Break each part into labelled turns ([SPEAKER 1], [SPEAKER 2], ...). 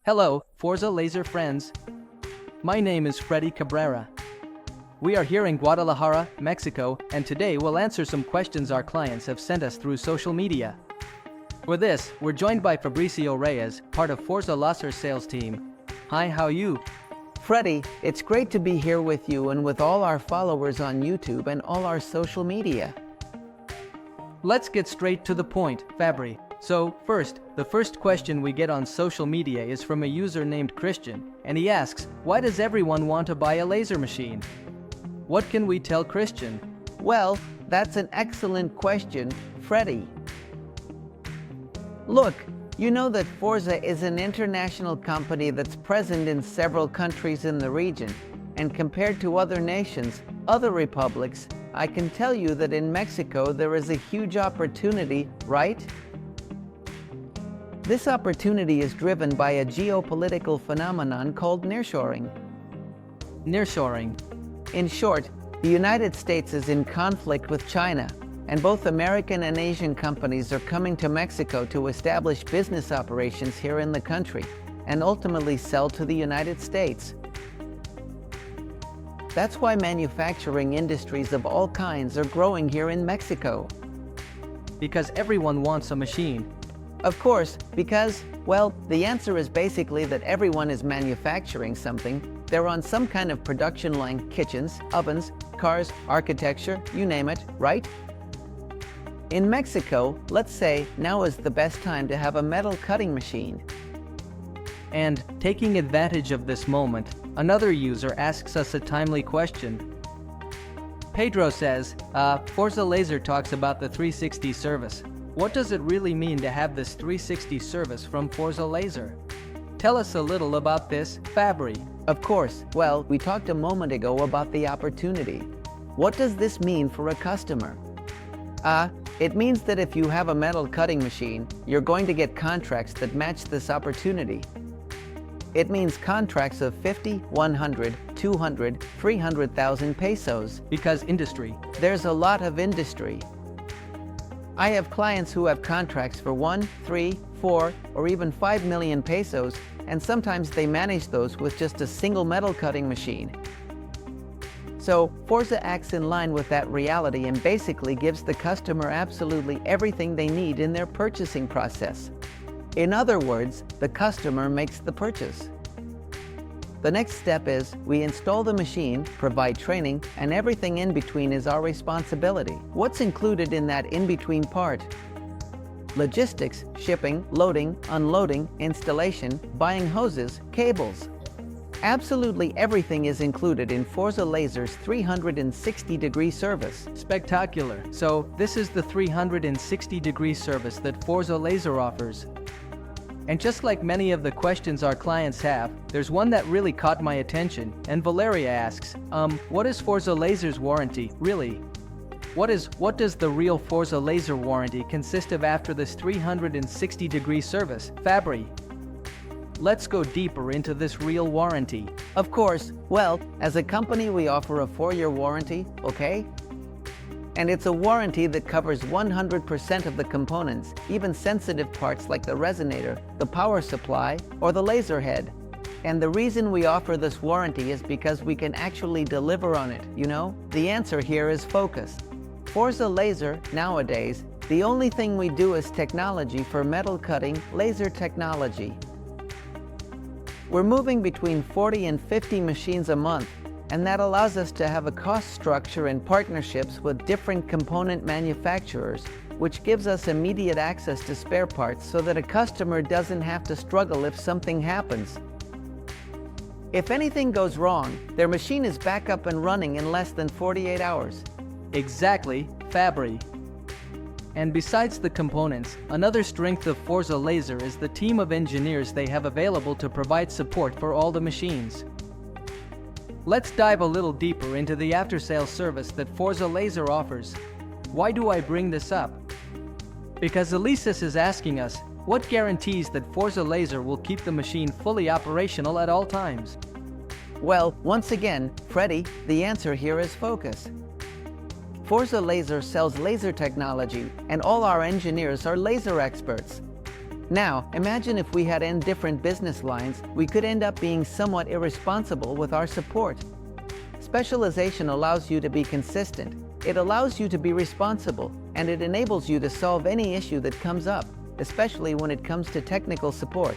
[SPEAKER 1] Hello, FORZA Laser friends. My name is Freddy Cabrera. We are here in Guadalajara, Mexico, and today we'll answer some questions our clients have sent us through social media. For this, we're joined by Fabricio Reyes, part of FORZA Laser sales team. Hi, how you?
[SPEAKER 2] Freddy, it's great to be here with you and with all our followers on YouTube and all our social media.
[SPEAKER 1] Let's get straight to the point, Fabri. So, the first question we get on social media is from a user named Christian, and he asks, why does everyone want to buy a laser machine? What can we tell Christian?
[SPEAKER 2] Well, that's an excellent question, Freddy. Look, you know that FORZA is an international company that's present in several countries in the region, and compared to other nations, other republics, I can tell you that in Mexico there is a huge opportunity, right? This opportunity is driven by a geopolitical phenomenon called nearshoring.
[SPEAKER 1] Nearshoring.
[SPEAKER 2] In short, the United States is in conflict with China, and both American and Asian companies are coming to Mexico to establish business operations here in the country, and ultimately sell to the United States. That's why manufacturing industries of all kinds are growing here in Mexico.
[SPEAKER 1] Because everyone wants a machine.
[SPEAKER 2] Of course, because, well, the answer is basically that everyone is manufacturing something. They're on some kind of production line, kitchens, ovens, cars, architecture, you name it, right? In Mexico, let's say now is the best time to have a metal cutting machine.
[SPEAKER 1] And, taking advantage of this moment, another user asks us a timely question. Pedro says, FORZA Laser talks about the 360 service. What does it really mean to have this 360 service from FORZA Laser? Tell us a little about this, Fabri.
[SPEAKER 2] Of course. Well, we talked a moment ago about the opportunity. What does this mean for a customer? It means that if you have a metal cutting machine, you're going to get contracts that match this opportunity. It means contracts of 50, 100, 200, 300,000 pesos.
[SPEAKER 1] Because industry.
[SPEAKER 2] There's a lot of industry. I have clients who have contracts for 1, 3, 4, or even 5 million pesos, and sometimes they manage those with just a single metal cutting machine. So, FORZA acts in line with that reality and basically gives the customer absolutely everything they need in their purchasing process. In other words, the customer makes the purchase. The next step is we install the machine, provide training, and everything in between is our responsibility. What's included in that in-between part? Logistics, shipping, loading, unloading, installation, buying hoses, cables. Absolutely everything is included in FORZA Laser's 360-degree service.
[SPEAKER 1] Spectacular. So, this is the 360-degree service that FORZA Laser offers. And just like many of the questions our clients have, there's one that really caught my attention, and Valeria asks, what is FORZA Laser's warranty, really? What does the real FORZA Laser warranty consist of after this 360-degree service, Fabri? Let's go deeper into this real warranty.
[SPEAKER 2] Of course, well, as a company we offer a 4-year warranty, okay? And it's a warranty that covers 100% of the components, even sensitive parts like the resonator, the power supply, or the laser head. And the reason we offer this warranty is because we can actually deliver on it, you know? The answer here is focus. FORZA Laser, nowadays, the only thing we do is technology for metal cutting, laser technology. We're moving between 40 and 50 machines a month, and that allows us to have a cost structure and partnerships with different component manufacturers, which gives us immediate access to spare parts so that a customer doesn't have to struggle if something happens. If anything goes wrong, their machine is back up and running in less than 48 hours.
[SPEAKER 1] Exactly, Fabri. And besides the components, another strength of FORZA Laser is the team of engineers they have available to provide support for all the machines. Let's dive a little deeper into the after-sales service that FORZA Laser offers. Why do I bring this up? Because Elises is asking us, what guarantees that FORZA Laser will keep the machine fully operational at all times?
[SPEAKER 2] Well, once again, Freddy, the answer here is focus. FORZA Laser sells laser technology, and all our engineers are laser experts. Now, imagine if we had n different business lines, we could end up being somewhat irresponsible with our support. Specialization allows you to be consistent, it allows you to be responsible, and it enables you to solve any issue that comes up, especially when it comes to technical support.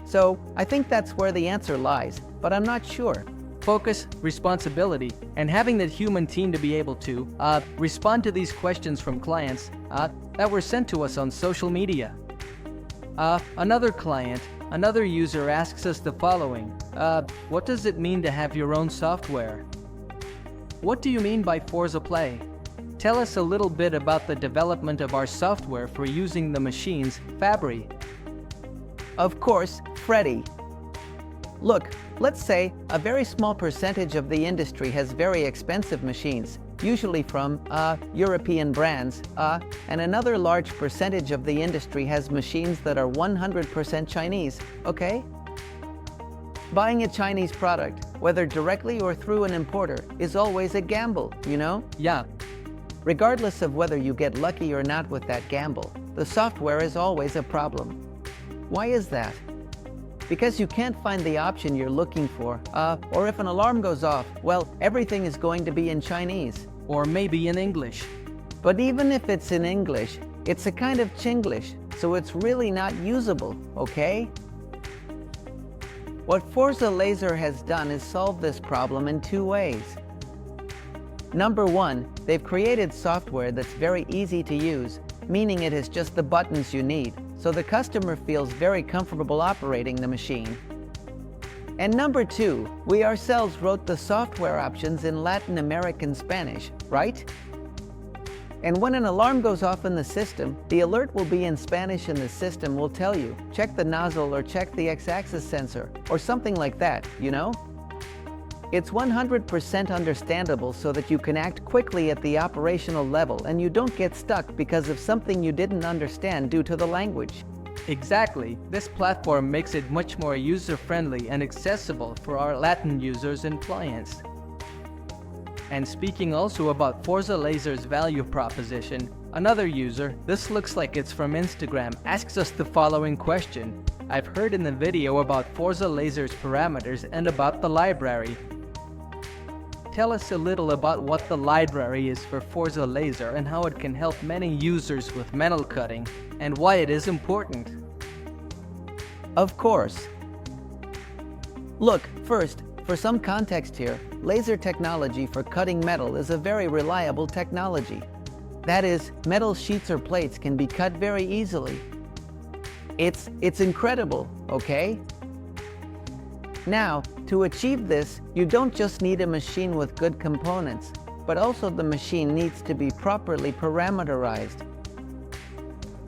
[SPEAKER 2] So, I think that's where the answer lies, but I'm not sure.
[SPEAKER 1] Focus, responsibility, and having that human team to be able to respond to these questions from clients that were sent to us on social media. Another user asks us the following. What does it mean to have your own software? What do you mean by FORZA Play? Tell us a little bit about the development of our software for using the machines, Fabri.
[SPEAKER 2] Of course, Freddy. Look, let's say a very small percentage of the industry has very expensive machines, usually from European brands, and another large percentage of the industry has machines that are 100% Chinese, okay? Buying a Chinese product, whether directly or through an importer, is always a gamble, you know?
[SPEAKER 1] Yeah.
[SPEAKER 2] Regardless of whether you get lucky or not with that gamble, the software is always a problem. Why is that? Because you can't find the option you're looking for, or if an alarm goes off, well, everything is going to be in Chinese.
[SPEAKER 1] Or maybe in English.
[SPEAKER 2] But even if it's in English, it's a kind of Chinglish, so it's really not usable, okay? What FORZA Laser has done is solve this problem in two ways. Number one, they've created software that's very easy to use, meaning it has just the buttons you need, so the customer feels very comfortable operating the machine. And number two, we ourselves wrote the software options in Latin American Spanish, right? And when an alarm goes off in the system, the alert will be in Spanish and the system will tell you, check the nozzle or check the x-axis sensor, or something like that, you know? It's 100% understandable so that you can act quickly at the operational level and you don't get stuck because of something you didn't understand due to the language.
[SPEAKER 1] Exactly. This platform makes it much more user-friendly and accessible for our Latin users and clients. And speaking also about FORZA Laser's value proposition, another user, this looks like it's from Instagram, asks us the following question. I've heard in the video about FORZA Laser's parameters and about the library. Tell us a little about what the library is for FORZA Laser and how it can help many users with metal cutting, and why it is important.
[SPEAKER 2] Of course. Look, first, for some context here, laser technology for cutting metal is a very reliable technology. That is, metal sheets or plates can be cut very easily. It's incredible, okay? Now, to achieve this, you don't just need a machine with good components, but also the machine needs to be properly parameterized.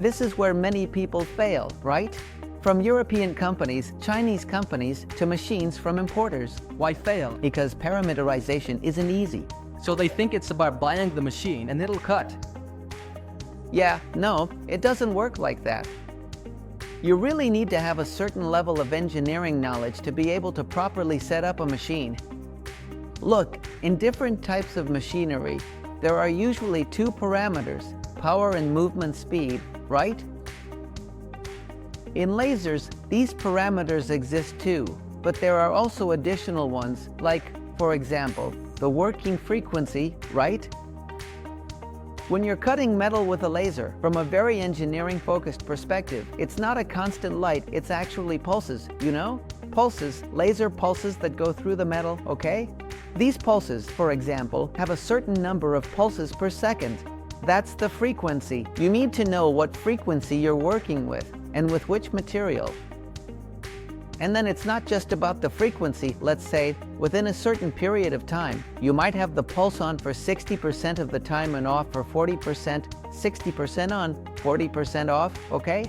[SPEAKER 2] This is where many people fail, right? From European companies, Chinese companies, to machines from importers.
[SPEAKER 1] Why fail?
[SPEAKER 2] Because parameterization isn't easy.
[SPEAKER 1] So they think it's about buying the machine and it'll cut.
[SPEAKER 2] Yeah, no, it doesn't work like that. You really need to have a certain level of engineering knowledge to be able to properly set up a machine. Look, in different types of machinery, there are usually two parameters, power and movement speed, right? In lasers, these parameters exist too, but there are also additional ones, like, for example, the working frequency, right? When you're cutting metal with a laser, from a very engineering-focused perspective, it's not a constant light, it's actually pulses, you know? Pulses, laser pulses that go through the metal, okay? These pulses, for example, have a certain number of pulses per second. That's the frequency. You need to know what frequency you're working with, and with which material. And then it's not just about the frequency. Let's say, within a certain period of time, you might have the pulse on for 60% of the time and off for 40%, 60% on, 40% off, okay?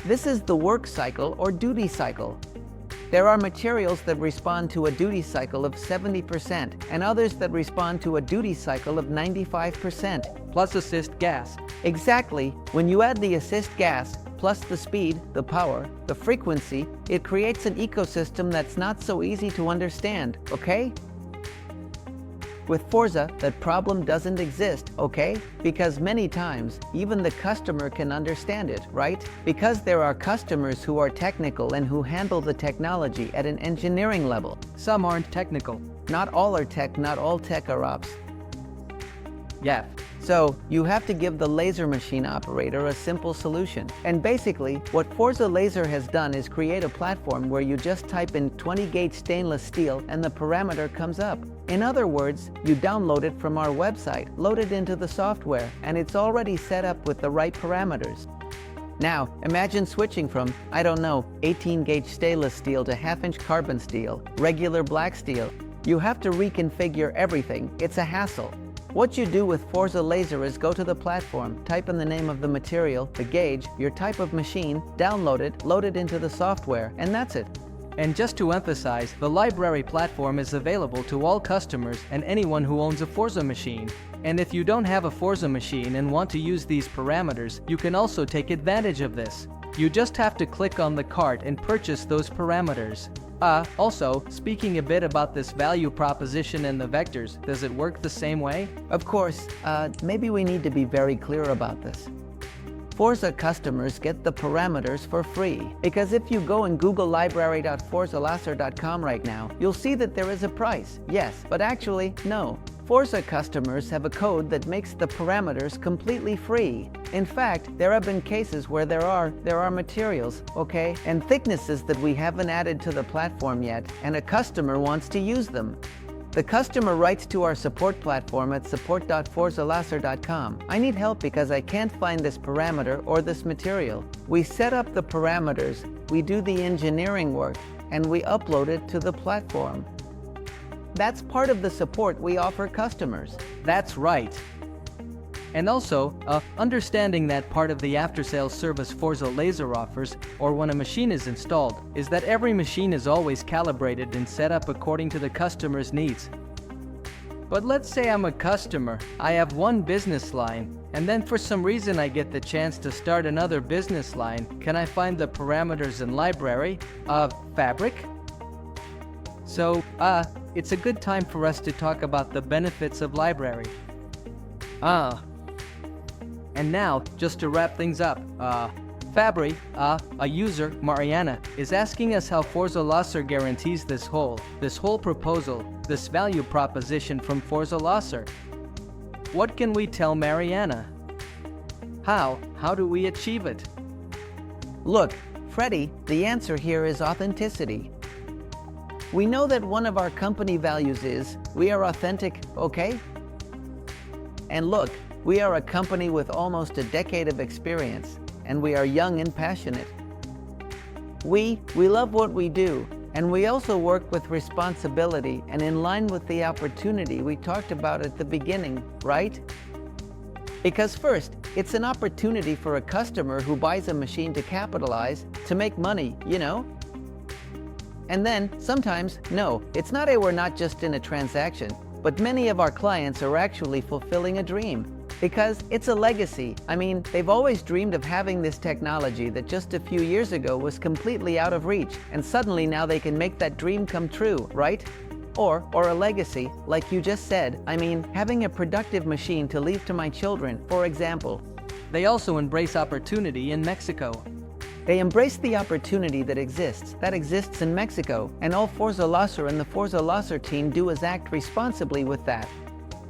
[SPEAKER 2] This is the work cycle or duty cycle. There are materials that respond to a duty cycle of 70% and others that respond to a duty cycle of 95%.
[SPEAKER 1] Plus assist gas.
[SPEAKER 2] Exactly. When you add the assist gas, plus the speed, the power, the frequency, it creates an ecosystem that's not so easy to understand, okay? With Forza, that problem doesn't exist, okay? Because many times, even the customer can understand it, right? Because there are customers who are technical and who handle the technology at an engineering level.
[SPEAKER 1] Some aren't technical.
[SPEAKER 2] Not all are tech, not all tech are ops.
[SPEAKER 1] Yeah.
[SPEAKER 2] So, you have to give the laser machine operator a simple solution. And basically, what FORZA Laser has done is create a platform where you just type in 20-gauge stainless steel and the parameter comes up. In other words, you download it from our website, load it into the software, and it's already set up with the right parameters. Now, imagine switching from, 18-gauge stainless steel to half-inch carbon steel, regular black steel. You have to reconfigure everything. It's a hassle. What you do with FORZA Laser is go to the platform, type in the name of the material, the gauge, your type of machine, download it, load it into the software, and that's it.
[SPEAKER 1] And just to emphasize, the library platform is available to all customers and anyone who owns a FORZA machine. And if you don't have a FORZA machine and want to use these parameters, you can also take advantage of this. You just have to click on the cart and purchase those parameters. Also, speaking a bit about this value proposition and the vectors, does it work the same way?
[SPEAKER 2] Of course, maybe we need to be very clear about this. Forza customers get the parameters for free, because if you go and Google library.forzalaser.com right now, you'll see that there is a price, yes, but actually, no. Forza customers have a code that makes the parameters completely free. In fact, there have been cases where there are materials, okay, and thicknesses that we haven't added to the platform yet, and a customer wants to use them. The customer writes to our support platform at support.forzalaser.com. I need help because I can't find this parameter or this material. We set up the parameters, we do the engineering work, and we upload it to the platform. That's part of the support we offer customers.
[SPEAKER 1] That's right. And also, understanding that part of the after-sales service FORZA Laser offers, or when a machine is installed, is that every machine is always calibrated and set up according to the customer's needs. But let's say I'm a customer, I have one business line, and then for some reason I get the chance to start another business line. Can I find the parameters in library? Fabric? So, it's a good time for us to talk about the benefits of library. And now, just to wrap things up, Fabri, a user, Mariana, is asking us how FORZA Laser guarantees this whole proposal, this value proposition from FORZA Laser. What can we tell Mariana? How do we achieve it?
[SPEAKER 2] Look, Freddy, the answer here is authenticity. We know that one of our company values is, we are authentic, okay? And look, we are a company with almost a decade of experience, and we are young and passionate. We love what we do, and we also work with responsibility and in line with the opportunity we talked about at the beginning, right? Because first, it's an opportunity for a customer who buys a machine to capitalize, to make money, you know? And then, sometimes, no, it's not we're not just in a transaction, but many of our clients are actually fulfilling a dream. Because it's a legacy. I mean, they've always dreamed of having this technology that just a few years ago was completely out of reach, and suddenly now they can make that dream come true, right? Or a legacy, like you just said. I mean, having a productive machine to leave to my children, for example.
[SPEAKER 1] They also embrace opportunity in Mexico.
[SPEAKER 2] They embrace the opportunity that exists in Mexico, and all FORZA Laser and the FORZA Laser team do is act responsibly with that.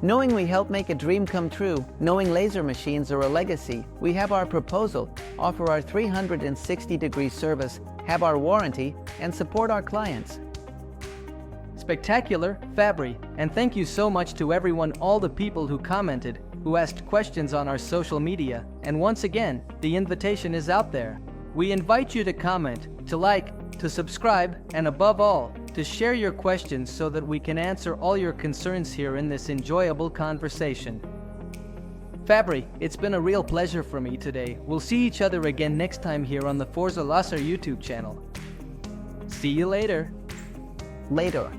[SPEAKER 2] Knowing we help make a dream come true, knowing laser machines are a legacy, we have our proposal, offer our 360-degree service, have our warranty, and support our clients.
[SPEAKER 1] Spectacular, Fabri, and thank you so much to everyone, all the people who commented, who asked questions on our social media, and once again, the invitation is out there. We invite you to comment, to like, to subscribe, and above all, to share your questions so that we can answer all your concerns here in this enjoyable conversation. Fabri, it's been a real pleasure for me today. We'll see each other again next time here on the FORZA Laser YouTube channel. See you later.
[SPEAKER 2] Later.